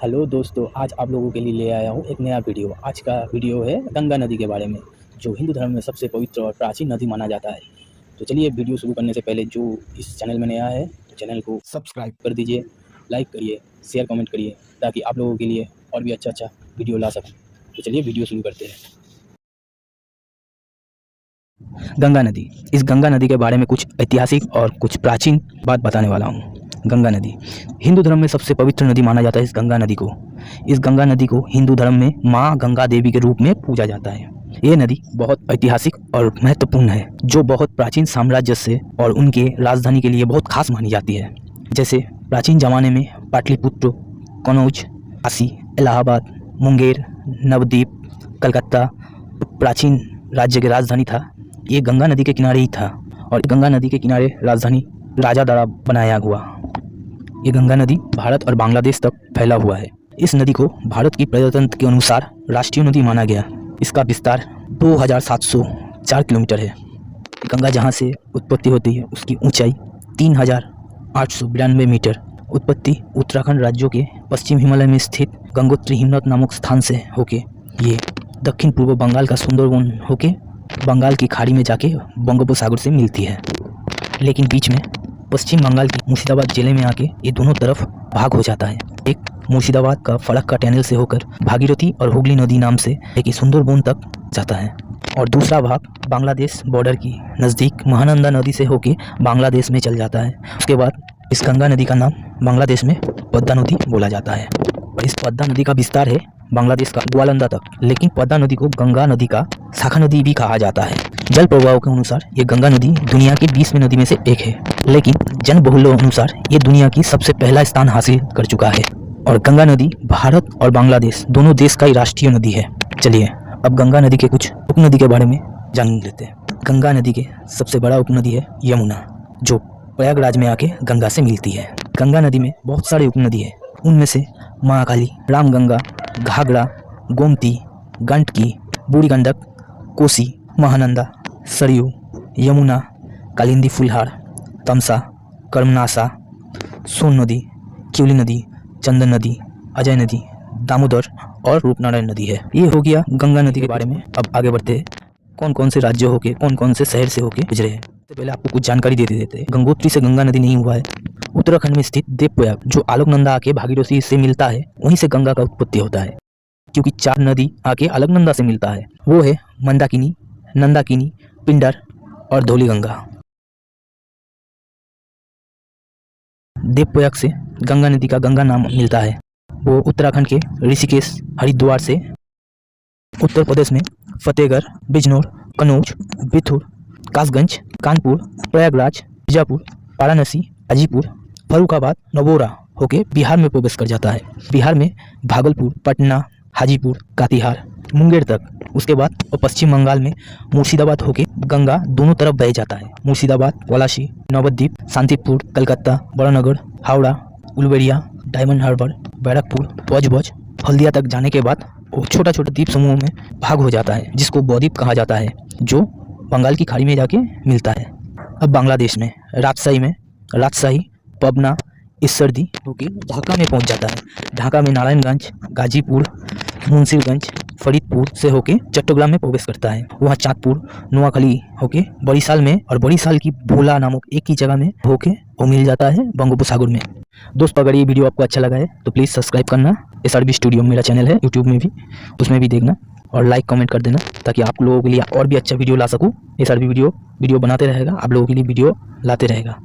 Hello दोस्तों, आज आप लोगों के लिए ले आया हूँ एक नया वीडियो। आज का वीडियो है गंगा नदी के बारे में, जो हिंदू धर्म में सबसे पवित्र और प्राचीन नदी माना जाता है। तो चलिए वीडियो शुरू करने से पहले जो इस चैनल में नया है तो चैनल को सब्सक्राइब कर दीजिए, लाइक करिए, शेयर कमेंट करिए, ताकि आप लोगों के लिए और भी अच्छा वीडियो ला सकूँ। तो चलिए वीडियो शुरू करते हैं। गंगा नदी। इस गंगा नदी के बारे में कुछ ऐतिहासिक और कुछ प्राचीन बात बताने वाला हूँ। गंगा नदी हिंदू धर्म में सबसे पवित्र नदी माना जाता है। इस गंगा नदी को हिंदू धर्म में माँ गंगा देवी के रूप में पूजा जाता है। ये नदी बहुत ऐतिहासिक और महत्वपूर्ण है, जो बहुत प्राचीन साम्राज्य से और उनके राजधानी के लिए बहुत खास मानी जाती है। जैसे प्राचीन जमाने में पाटलिपुत्र, कनौज, काशी, इलाहाबाद, मुंगेर, नवद्वीप, कलकत्ता प्राचीन राज्य की राजधानी था। ये गंगा नदी के किनारे ही था और गंगा नदी के किनारे राजधानी राजा द्वारा बनाया हुआ। ये गंगा नदी भारत और बांग्लादेश तक फैला हुआ है। इस नदी को भारत की प्रजातंत्र के अनुसार राष्ट्रीय नदी माना गया। इसका विस्तार 2704 किलोमीटर है। गंगा जहाँ से उत्पत्ति होती है उसकी ऊंचाई 3892 मीटर। उत्पत्ति उत्तराखंड राज्यों के पश्चिम हिमालय में स्थित गंगोत्री हिमनद नामक स्थान से होके ये दक्षिण पूर्व बंगाल का सुंदरवन होके बंगाल की खाड़ी में जाके बंगोपसागर से मिलती है। लेकिन बीच में पश्चिम बंगाल की मुर्शिदाबाद जिले में आके ये दोनों तरफ भाग हो जाता है। एक मुर्शिदाबाद का फरक्का टनल से होकर भागीरथी और हुगली नदी नाम से एक सुंदरबन तक जाता है और दूसरा भाग बांग्लादेश बॉर्डर की नज़दीक महानंदा नदी से होके बांग्लादेश में चल जाता है। उसके बाद इस गंगा नदी का नाम बांग्लादेश में पद्मा नदी बोला जाता है और इस पद्मा नदी का विस्तार है बांग्लादेश का ग्वालंदा तक। लेकिन पद्मा नदी को गंगा नदी का शाखा नदी भी कहा जाता है। जल प्रवाह के अनुसार ये गंगा नदी दुनिया की 20 नदी में से एक है, लेकिन जनबहुल अनुसार ये दुनिया की सबसे पहला स्थान हासिल कर चुका है। और गंगा नदी भारत और बांग्लादेश दोनों देश का ही राष्ट्रीय नदी है। चलिए अब गंगा नदी के कुछ उपनदी के बारे में जान लेते हैं। गंगा नदी के सबसे बड़ा उपनदी है यमुना, जो प्रयागराज में आके गंगा से मिलती है। गंगा नदी में बहुत सारे उपनदी है, उनमें से महाकाली, रामगंगा, घाघरा, गोमती, गंडकी, बूढ़ी गंडक, कोसी, महानंदा, सरयू, यमुना, कालिंदी फुलहार, तमसा, कर्मनासा, सोन नदी, क्यूली नदी, चंदन नदी, अजय नदी, दामोदर और रूपनारायण नदी है। ये हो गया गंगा नदी के बारे में। अब आगे बढ़ते हैं। कौन कौन से राज्य होके कौन कौन से शहर से होके गुजरे हैं। तो पहले आपको कुछ जानकारी दे देते हैं। गंगोत्री से गंगा नदी नहीं हुआ है। उत्तराखंड में स्थित देवप्रयाग जो अलकनंदा आके भागीरथी से मिलता है, वहीं से गंगा का उत्पत्ति होता है। क्योंकि 4 नदी आके अलकनंदा से मिलता है, वो है मंदाकिनी, नंदाकिनी, पिंडर और धौलीगंगा। देवप्रयाग से गंगा नदी का गंगा नाम मिलता है। वो उत्तराखंड के ऋषिकेश, हरिद्वार से उत्तर प्रदेश में फतेहगढ़, बिजनौर, कनौज, बिथुर, कासगंज, कानपुर, प्रयागराज, बीजापुर, वाराणसी, हाजीपुर, फर्रुखाबाद, नवोरा होके बिहार में प्रवेश कर जाता है। बिहार में भागलपुर, पटना, हाजीपुर, कातिहार, मुंगेर तक। उसके बाद और पश्चिम बंगाल में मुर्शिदाबाद होके गंगा दोनों तरफ बह जाता है। मुर्शिदाबाद, पलाशी, नवद्वीप, शांतिपुर, कलकत्ता, बड़ानगर, हावड़ा, उलवेरिया, डायमंड हार्बर, बैरकपुर, बौज, हल्दिया तक जाने के बाद वो छोटा छोटा द्वीप समूह में भाग हो जाता है, जिसको बौद्वीप कहा जाता है, जो बंगाल की खाड़ी में जाके मिलता है। अब बांग्लादेश में राजशाही, पबना, इसरदी होके ढाका में पहुंच जाता है। ढाका में नारायणगंज, गाजीपुर, मुंशीगंज, फरीदपुर से होके चट्टग्राम में प्रवेश करता है। वहाँ चांदपुर, नोआखली होके बड़ीसाल में और बड़ीसाल की भोला नामक एक ही जगह में होके वो मिल जाता है बंगोपसागर में। दोस्तों, अगर ये वीडियो आपको अच्छा लगा है तो प्लीज़ सब्सक्राइब करना। SRB स्टूडियो मेरा चैनल है यूट्यूब में भी, उसमें भी देखना और लाइक कमेंट कर देना, ताकि आप लोगों के लिए और भी अच्छा वीडियो ला सकूँ। SRB वीडियो बनाते रहेगा, आप लोगों के लिए वीडियो लाते रहेगा।